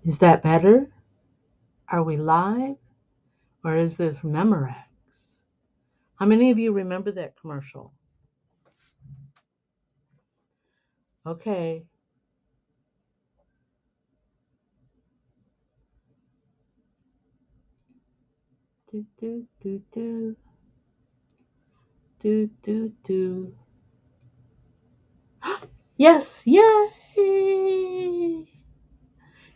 Is that better? Are we live? Or is this Memorex? How many of you remember that commercial? Okay. Do, do, do, do. Do, do, do. Yes! Yay!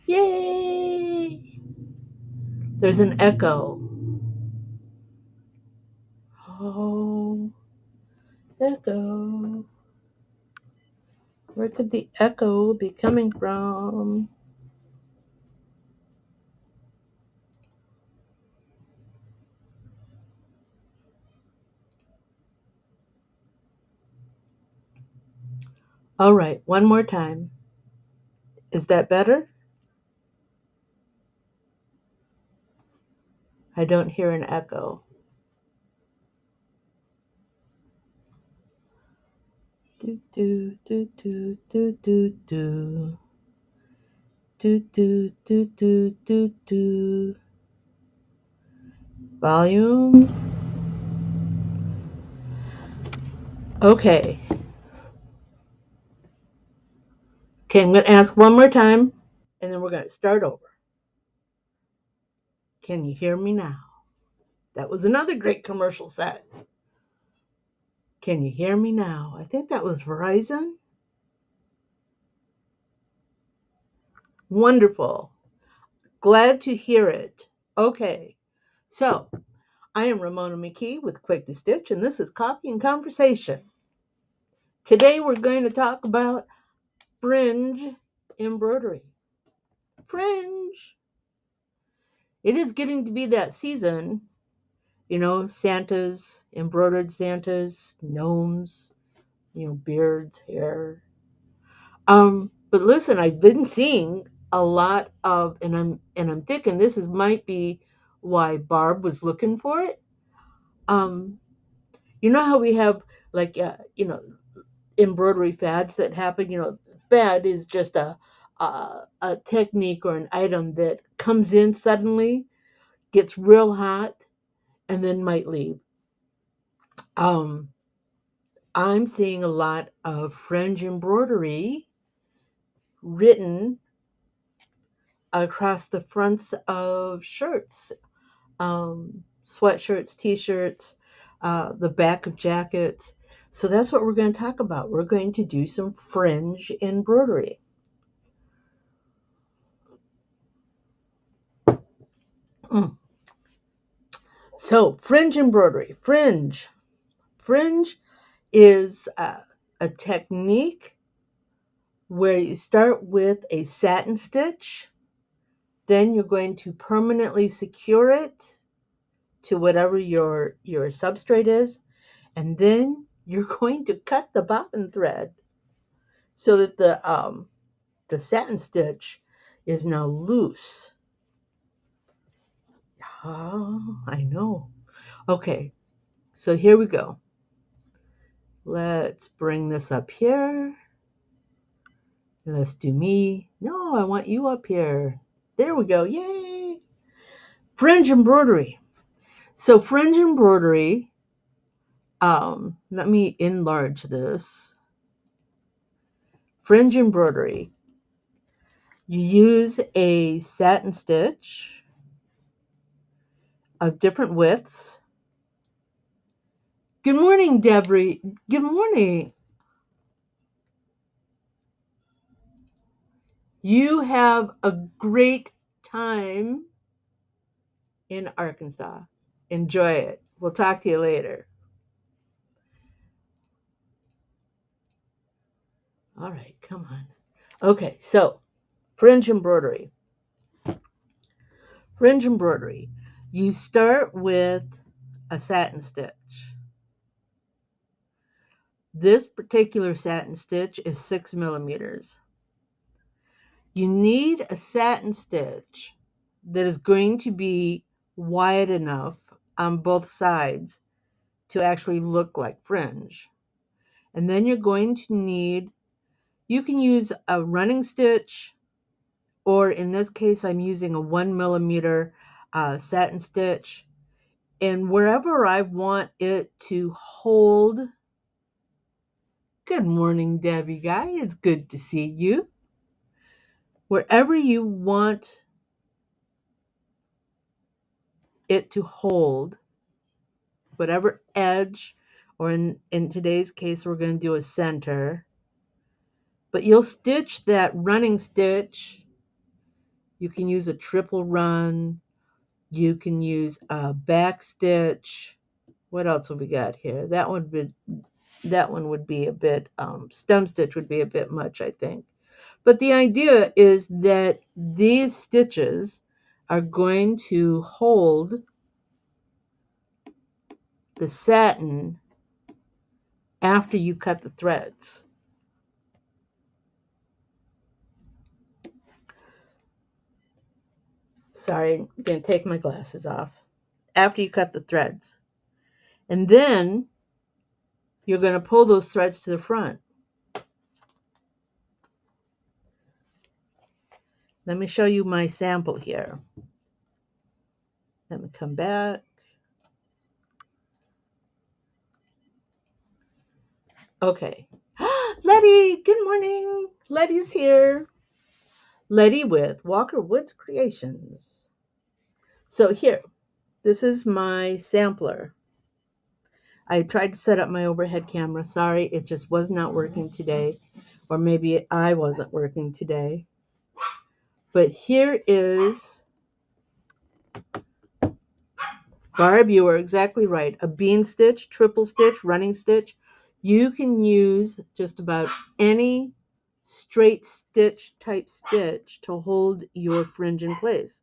Yay! There's an echo. Oh, echo. Where could the echo be coming from? All right, one more time. Is that better? I don't hear an echo. Do, do, do, do, do, do, do. Do, do, do, do, do, do. Volume. Okay. Okay, I'm going to ask one more time, and then we're going to start over. Can you hear me now? That was another great commercial set. Can you hear me now? I think that was Verizon. Wonderful. Glad to hear it. Okay. So, I am Ramona McKee with Quick to Stitch, and this is Coffee and Conversation. Today we're going to talk about fringe embroidery. Fringe. It is getting to be that season. You know, Santas, embroidered Santas, gnomes, beards, hair. But listen, I've been seeing a lot of, and I'm thinking this is might be why Barb was looking for it. Um, you know how we have like embroidery fads that happen. Fad is just a technique or an item that comes in suddenly, gets real hot, and then might leave. Um, I'm seeing a lot of fringe embroidery written across the fronts of shirts, sweatshirts, t-shirts, the back of jackets. So that's what we're going to talk about. We're going to do some fringe embroidery. Mm. So fringe embroidery, fringe is a technique where you start with a satin stitch, then you're going to permanently secure it to whatever your substrate is, and then you're going to cut the bobbin thread so that the satin stitch is now loose. Oh, I know. Okay, so here we go. Let's bring this up here. Let's do me. No, I want you up here. There we go. Yay! Fringe embroidery. So fringe embroidery, let me enlarge this. Fringe embroidery. You use a satin stitch of different widths. Good morning, Debbie. Good morning. You have a great time in Arkansas. Enjoy it. We'll talk to you later. All right, come on. Okay, so fringe embroidery. Fringe embroidery. You start with a satin stitch. This particular satin stitch is 6 millimeters. You need a satin stitch that is going to be wide enough on both sides to actually look like fringe. And then you're going to need, you can use a running stitch, or in this case, I'm using a 1 millimeter satin stitch. And wherever I want it to hold, good morning, Debbie Guy. It's good to see you. Wherever you want it to hold, whatever edge, or in today's case, we're going to do a center, but you'll stitch that running stitch. You can use a triple run. You can use a back stitch. What else have we got here? That one would be a bit, stem stitch would be a bit much, I think. But the idea is that these stitches are going to hold the satin after you cut the threads. Sorry, I'm going to take my glasses off. After you cut the threads. And then you're going to pull those threads to the front. Let me show you my sample here. Let me come back. Okay. Letty, good morning. Letty's here. Letty with Walker Woods Creations. So here, this is my sampler. I tried to set up my overhead camera. Sorry, it just was not working today. Or maybe I wasn't working today. But here is, Barb, you are exactly right. A bean stitch, triple stitch, running stitch. You can use just about any straight stitch type stitch to hold your fringe in place.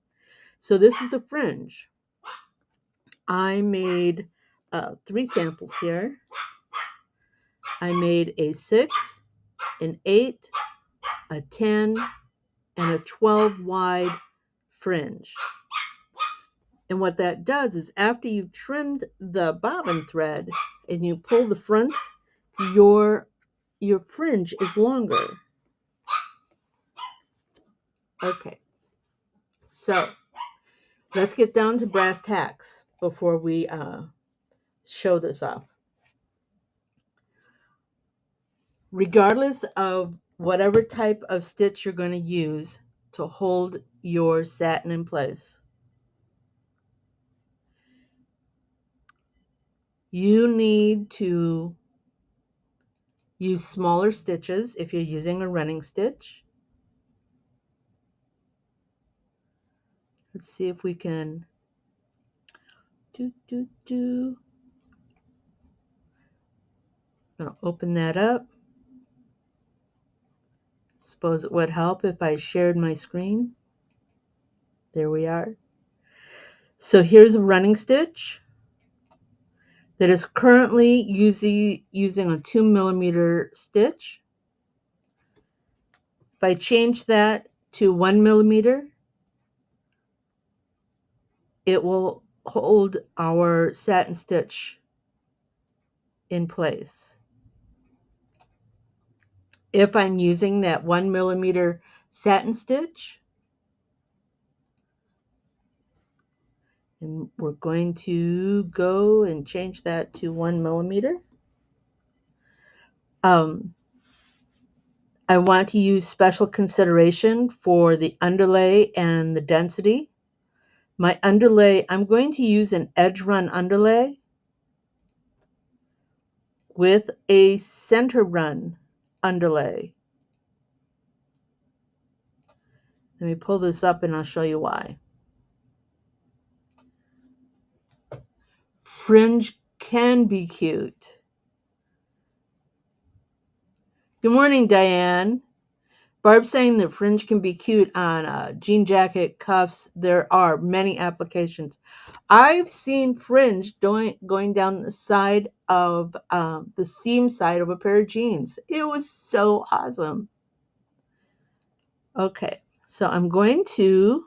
So this is the fringe. I made 3 samples here. I made a 6, an 8, a 10, and a 12 wide fringe. And what that does is after you've trimmed the bobbin thread and you pull the fronts, your fringe is longer. Okay, so let's get down to brass tacks before we show this off. Regardless of whatever type of stitch you're going to use to hold your satin in place, you need to use smaller stitches if you're using a running stitch. Let's see if we can I'm going to open that up. Suppose it would help if I shared my screen. There we are. So here's a running stitch that is currently using a 2 millimeter stitch. If I change that to 1 millimeter, it will hold our satin stitch in place. If I'm using that 1 millimeter satin stitch, and we're going to go and change that to 1 millimeter. I want to use special consideration for the underlay and the density. My underlay, I'm going to use an edge run underlay with a center run underlay. Let me pull this up and I'll show you why. Fringe can be cute. Good morning, Diane. Barb saying that fringe can be cute on jean jacket, cuffs. There are many applications. I've seen fringe going down the side of the seam side of a pair of jeans. It was so awesome. Okay, so I'm going to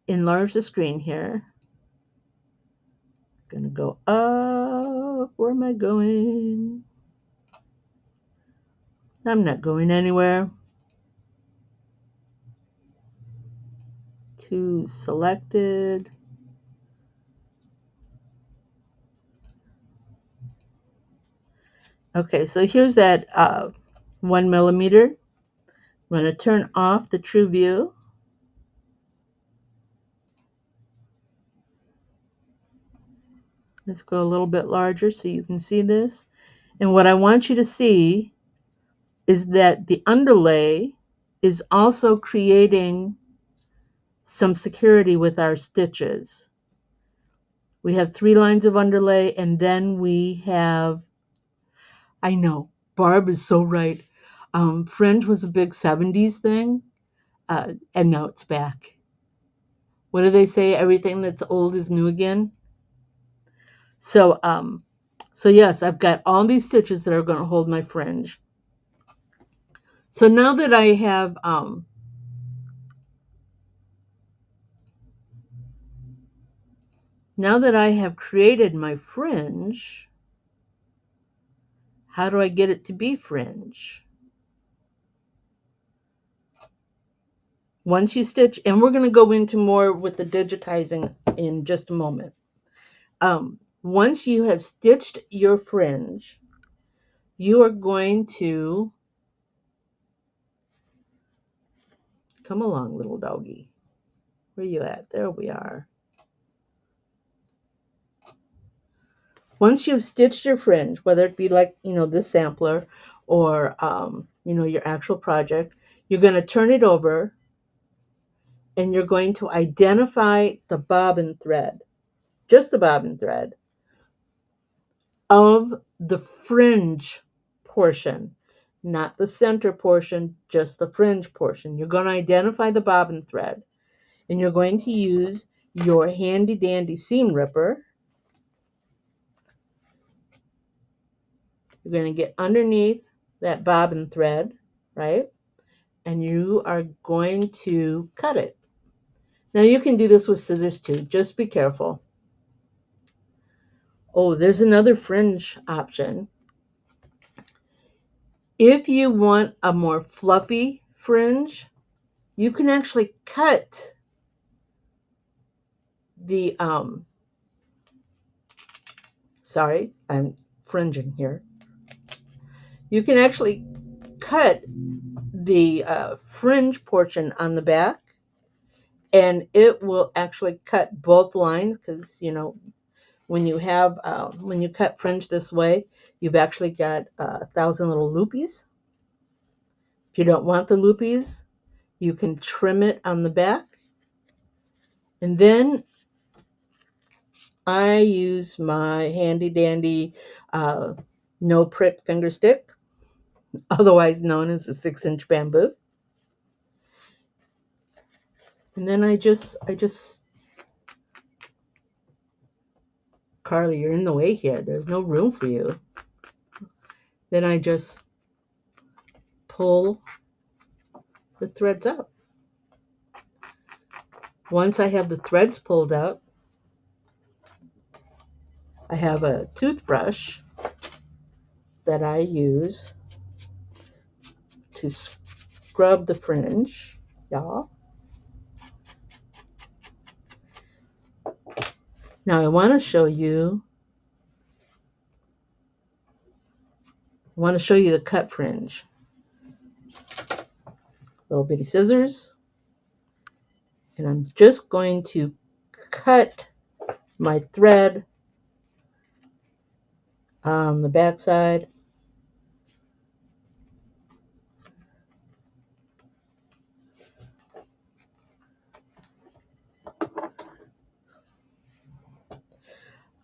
enlarge the screen here. I'm going to go up. Where am I going? I'm not going anywhere. 2 selected. Okay, so here's that 1 millimeter. I'm going to turn off the true view. Let's go a little bit larger so you can see this. And what I want you to see is that the underlay is also creating some security with our stitches. We have 3 lines of underlay, and then we have, I know, Barb is so right. Fringe was a big 70s thing, and now it's back. What do they say? Everything that's old is new again. So, so yes, I've got all these stitches that are going to hold my fringe. So now that I have created my fringe, how do I get it to be fringe? Once you stitch, and we're going to go into more with the digitizing in just a moment. Once you have stitched your fringe, you are going to come along, little doggy. Where are you at? There we are. Once you've stitched your fringe, whether it be like, this sampler or, your actual project, you're going to turn it over and you're going to identify the bobbin thread, just the bobbin thread of the fringe portion, not the center portion, just the fringe portion. You're going to identify the bobbin thread and you're going to use your handy dandy seam ripper. You're going to get underneath that bobbin thread, right? And you are going to cut it. Now you can do this with scissors too, just be careful. Oh, there's another fringe option. If you want a more fluffy fringe, you can actually cut the, sorry, I'm fringing here. You can actually cut the fringe portion on the back, and it will actually cut both lines because, when you cut fringe this way, you've actually got 1,000 little loopies. If you don't want the loopies, you can trim it on the back. And then I use my handy dandy no prick finger stick, otherwise known as a 6-inch bamboo. And then I just, Carly, you're in the way here. There's no room for you. Then I just pull the threads out. Once I have the threads pulled out, I have a toothbrush that I use to scrub the fringe, y'all. Now I want to show you the cut fringe. Little bitty scissors, and I'm just going to cut my thread on the back side.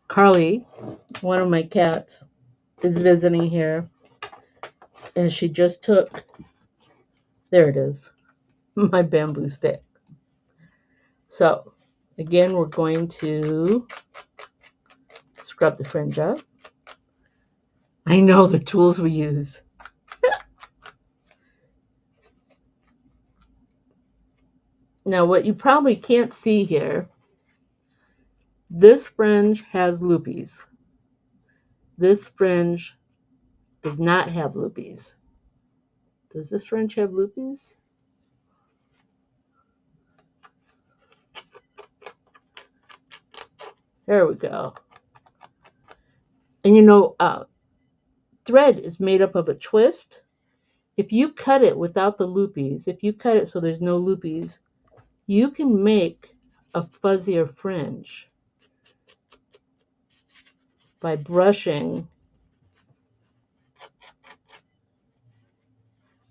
Carly, one of my cats, is visiting here, and she just took, there it is, my bamboo stick. So again, we're going to scrub the fringe up. I know the tools we use. Now what you probably can't see here, this fringe has loopies. This fringe does not have loopies. Does this fringe have loopies? There we go. And you know, thread is made up of a twist. If you cut it without the loopies, if you cut it so there's no loopies, you can make a fuzzier fringe by brushing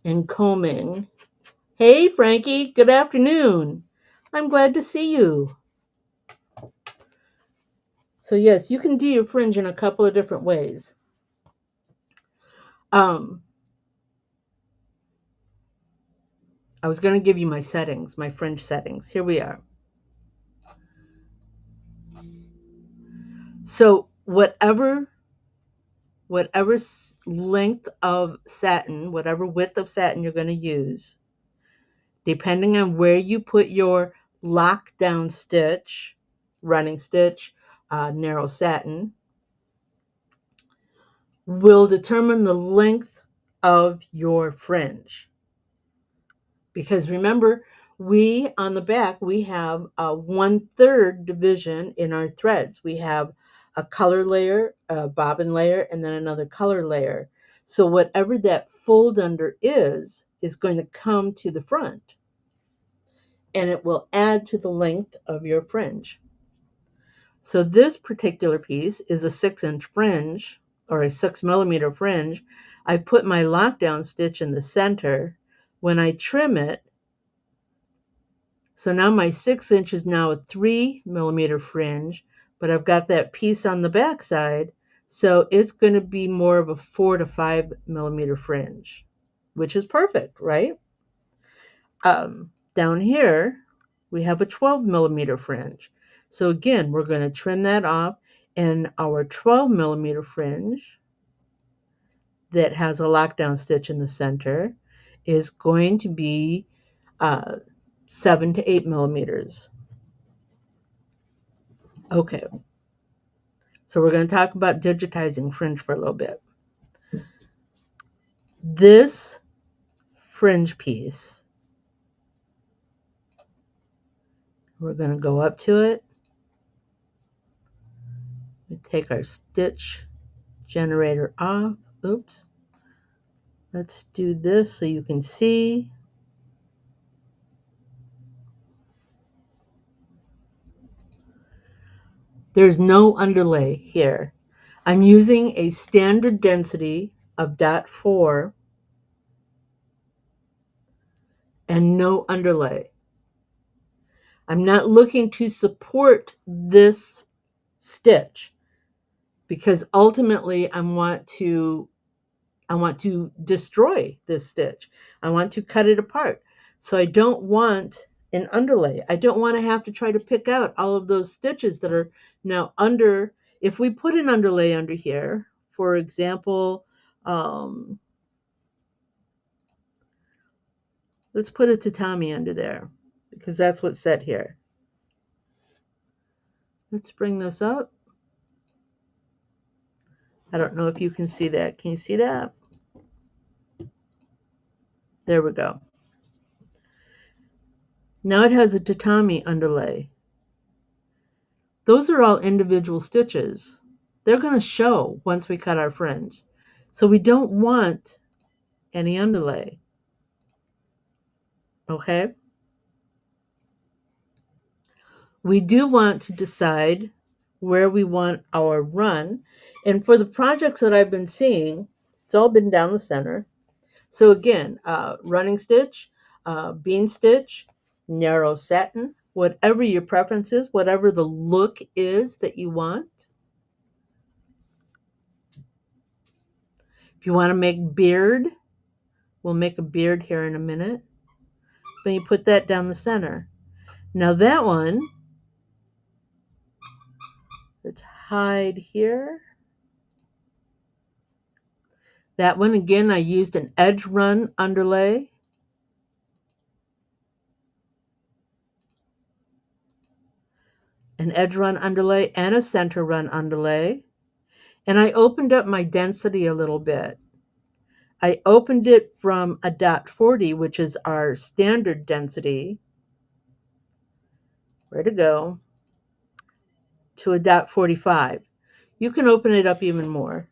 and combing. Hey, Frankie, good afternoon. I'm glad to see you. So yes, you can do your fringe in a couple of different ways. I was going to give you my settings, my fringe settings. Here we are. So whatever length of satin, whatever width of satin you're going to use, depending on where you put your lockdown stitch, running stitch, narrow satin, will determine the length of your fringe. Because remember, we on the back, we have a 1/3 division in our threads. We have a color layer, a bobbin layer, and then another color layer. So whatever that fold under is going to come to the front, and it will add to the length of your fringe. So this particular piece is a 6-inch fringe, or a 6mm fringe. I put my lockdown stitch in the center. When I trim it, so now my 6-inch is now a 3mm fringe, but I've got that piece on the back side, so it's going to be more of a 4 to 5mm fringe, which is perfect, right? Down here, we have a 12mm fringe. So again, we're going to trim that off, and our 12mm fringe that has a lockdown stitch in the center is going to be 7 to 8mm. Okay, so we're going to talk about digitizing fringe for a little bit. This fringe piece, we're going to go up to it. We take our stitch generator off. Oops. Let's do this so you can see. There's no underlay here. I'm using a standard density of .4 and no underlay. I'm not looking to support this stitch because ultimately I want to destroy this stitch. I want to cut it apart. So I don't want an underlay. I don't want to have to try to pick out all of those stitches that are now under. If we put an underlay under here, for example, let's put a tatami under there because that's what's set here. Let's bring this up. I don't know if you can see that. Can you see that? There we go. Now it has a tatami underlay. Those are all individual stitches. They're going to show once we cut our fringe. So we don't want any underlay. Okay? We do want to decide where we want our run. And for the projects that I've been seeing, it's all been down the center. So again, running stitch, bean stitch, narrow satin, whatever your preference is, whatever the look is that you want. If you want to make beard, we'll make a beard here in a minute. Then you put that down the center. Now that one, let's hide here. That one, again, I used an edge run underlay. An edge run underlay and a center run underlay. And I opened up my density a little bit. I opened it from a .40, which is our standard density. Where to go? to a .45. You can open it up even more.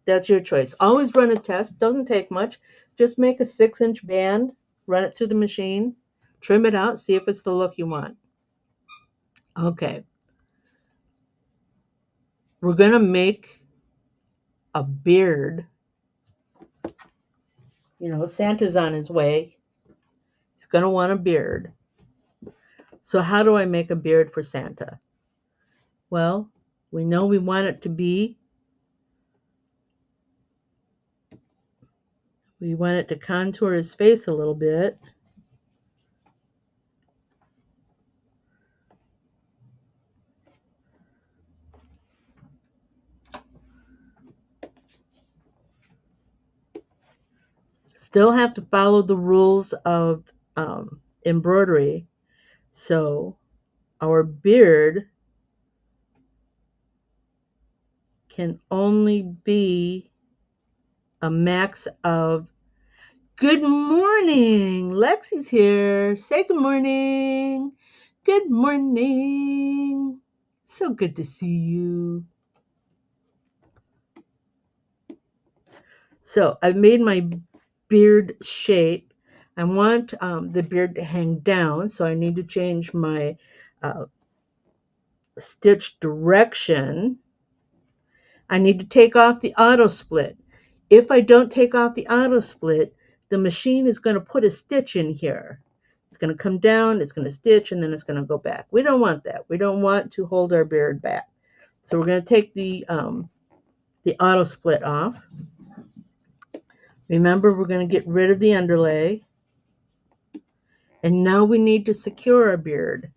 That's your choice. Always run a test. Doesn't take much. Just make a 6-inch band, run it through the machine, trim it out, see if it's the look you want. Okay. We're going to make a beard. You know, Santa's on his way. He's going to want a beard. So how do I make a beard for Santa? Well, we know we want it to be, we want it to contour his face a little bit. Still have to follow the rules of embroidery. So our beard can only be a max of, good morning, Lexi's here. Say good morning. Good morning. So good to see you. So I've made my beard shape. I want the beard to hang down, so I need to change my stitch direction. I need to take off the auto split. If I don't take off the auto split, the machine is going to put a stitch in here. It's going to come down, it's going to stitch, and then it's going to go back. We don't want that. We don't want to hold our beard back. So we're going to take the auto split off. Remember, we're going to get rid of the underlay. And now we need to secure our beard.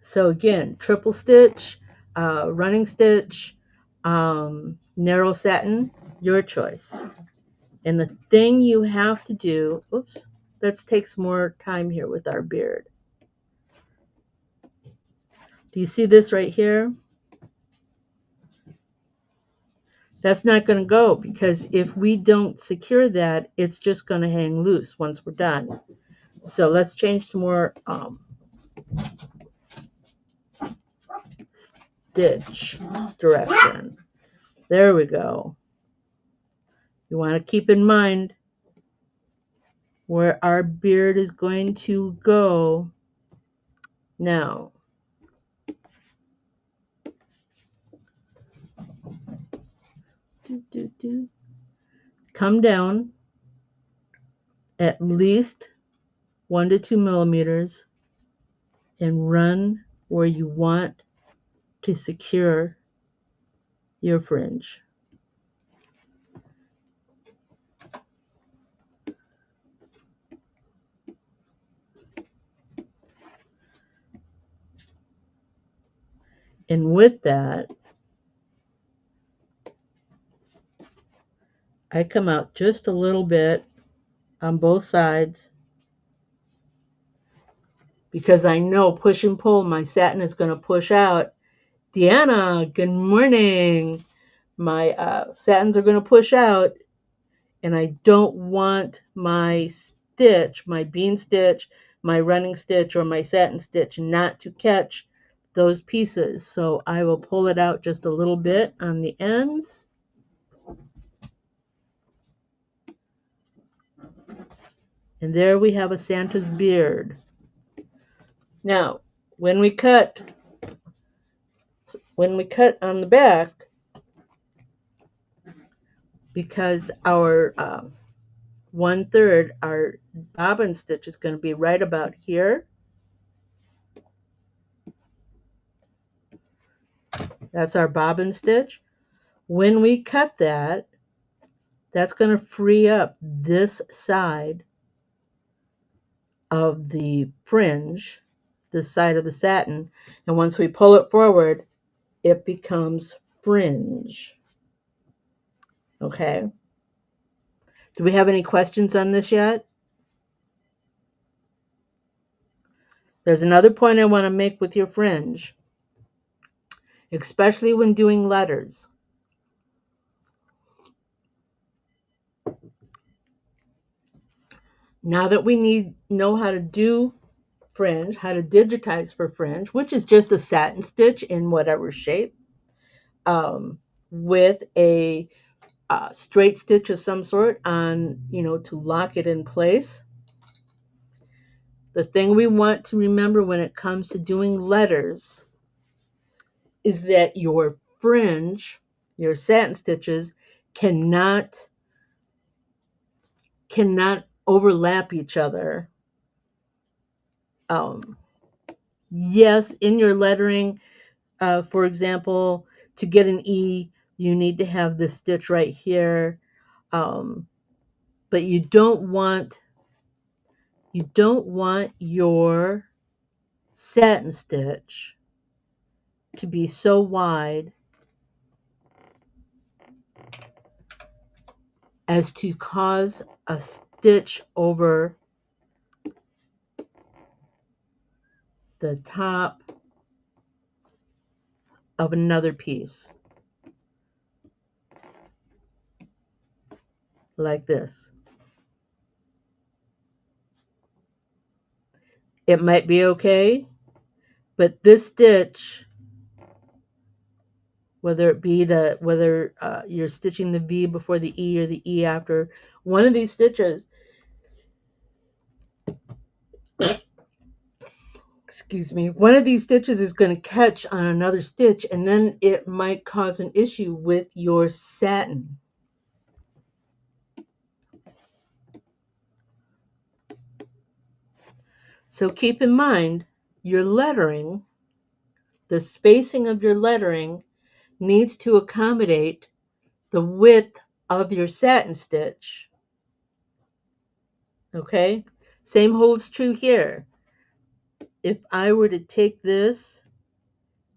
So again, triple stitch, running stitch, narrow satin, your choice. And the thing you have to do, oops, that takes more time here with our beard. Do you see this right here? That's not going to go, because if we don't secure that, it's just going to hang loose once we're done. So let's change some more stitch direction. There we go. You want to keep in mind where our beard is going to go. Now, come down at least 1 to 2 millimeters and run where you want to secure your fringe. And with that, I come out just a little bit on both sides, because I know push and pull, my satin is going to push out. Deanna, good morning. My satins are going to push out, and I don't want my stitch, my bean stitch, my running stitch, or my satin stitch not to catch those pieces. So I will pull it out just a little bit on the ends. And there we have a Santa's beard. Now, when we cut on the back, because our 1/3, our bobbin stitch is going to be right about here. That's our bobbin stitch. When we cut that, that's going to free up this side of the fringe, this side of the satin, and once we pull it forward, it becomes fringe. Okay? Do we have any questions on this yet? There's another point I want to make with your fringe, especially when doing letters. Now that we know how to do Fringe, how to digitize for Fringe, which is just a satin stitch in whatever shape, with a straight stitch of some sort on, to lock it in place. The thing we want to remember when it comes to doing letters is that your fringe, your satin stitches, cannot overlap each other. Yes, in your lettering, for example, to get an E, you need to have this stitch right here, but you don't want your satin stitch to be so wide as to cause a stitch over the top of another piece, like this. It might be okay, but this stitch, whether you're stitching the V before the E or the E after, one of these stitches, excuse me, one of these stitches is going to catch on another stitch, and then it might cause an issue with your satin. So keep in mind, your lettering, the spacing of your lettering needs to accommodate the width of your satin stitch. Okay? Same holds true here. If I were to take this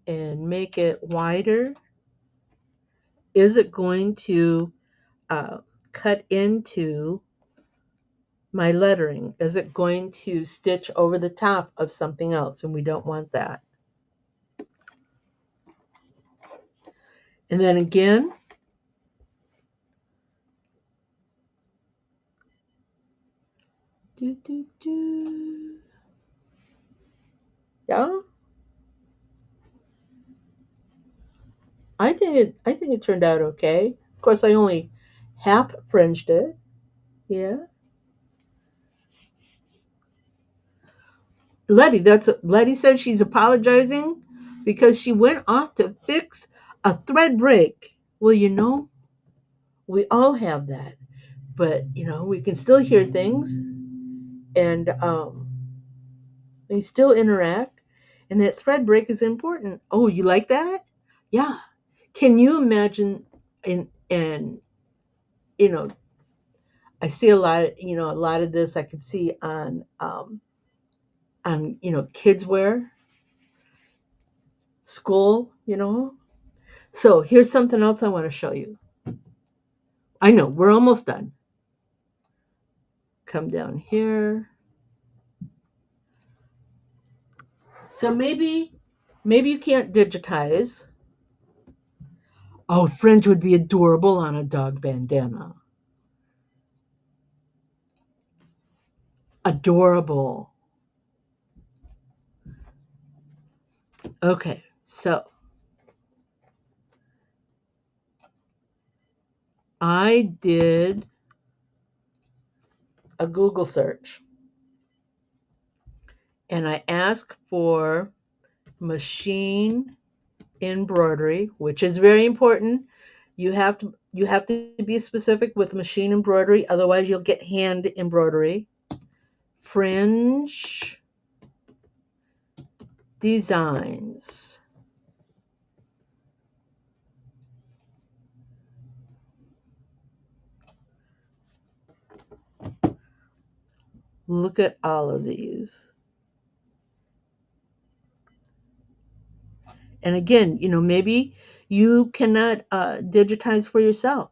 and make it wider, is it going to cut into my lettering? Is it going to stitch over the top of something else? And we don't want that. And then again, yeah, I think it turned out okay. Of course, I only half fringed it. Yeah. Letty said she's apologizing because she went off to fix a thread break. Well, we all have that, but we can still hear things, and we still interact, and that thread break is important. Oh, you like that? Yeah. Can you imagine? And I see a lot of this I could see on kids wear, school. So here's something else I want to show you. I know we're almost done. Come down here. So maybe you can't digitize. Oh, Fringe would be adorable on a dog bandana. Adorable. Okay, so I did a Google search and I asked for machine embroidery, which is very important. You have to be specific with machine embroidery, otherwise you'll get hand embroidery. Fringe designs. Look at all of these. And again, maybe you cannot digitize for yourself,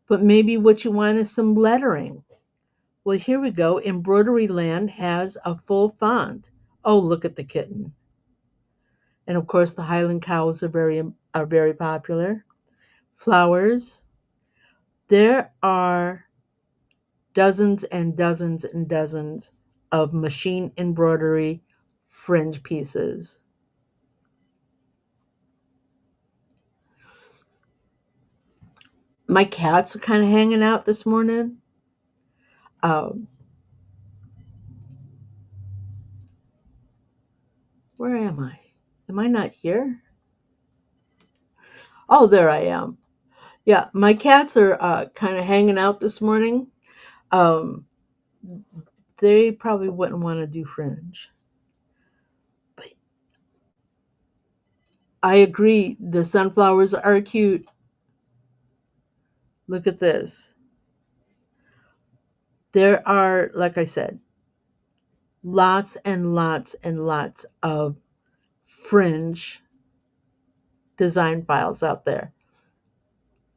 but maybe what you want is some lettering. Well, here we go. Embroidery Land has a full font. Oh, look at the kitten. And of course, the Highland cows are very popular. Flowers. There are dozens and dozens and dozens of machine embroidery fringe pieces. My cats are kind of hanging out this morning. Um, where am I? Am I not here? Oh, there I am. Yeah, my cats are kind of hanging out this morning. Um, they probably wouldn't want to do fringe. But I agree, the sunflowers are cute. Look at this. There are, like I said, lots and lots and lots of fringe design files out there.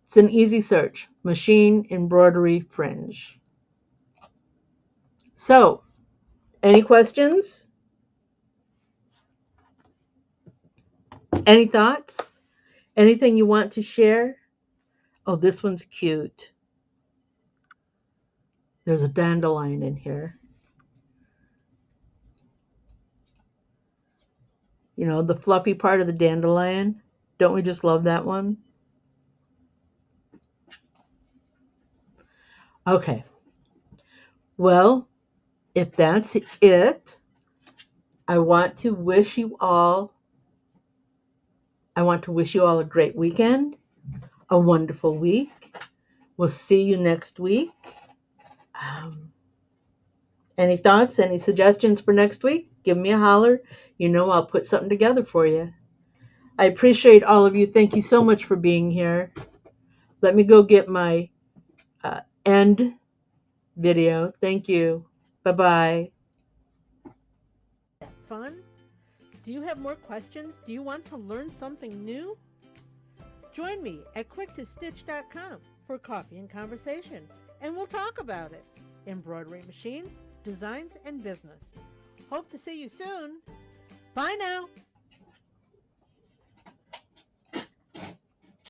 It's an easy search, machine embroidery fringe. So, any questions? Any thoughts? Anything you want to share? Oh, this one's cute. There's a dandelion in here. You know, the fluffy part of the dandelion. Don't we just love that one? Okay. Well, if that's it, I want to wish you all a great weekend, a wonderful week. We'll see you next week. Um, any thoughts, any suggestions for next week? Give me a holler. You know I'll put something together for you. I appreciate all of you. Thank you so much for being here. Let me go get my end video. Thank you. Bye-bye. Fun? Do you have more questions? Do you want to learn something new? Join me at quicktostitch.com for coffee and conversation, and we'll talk about it. Embroidery machines, designs, and business. Hope to see you soon. Bye now.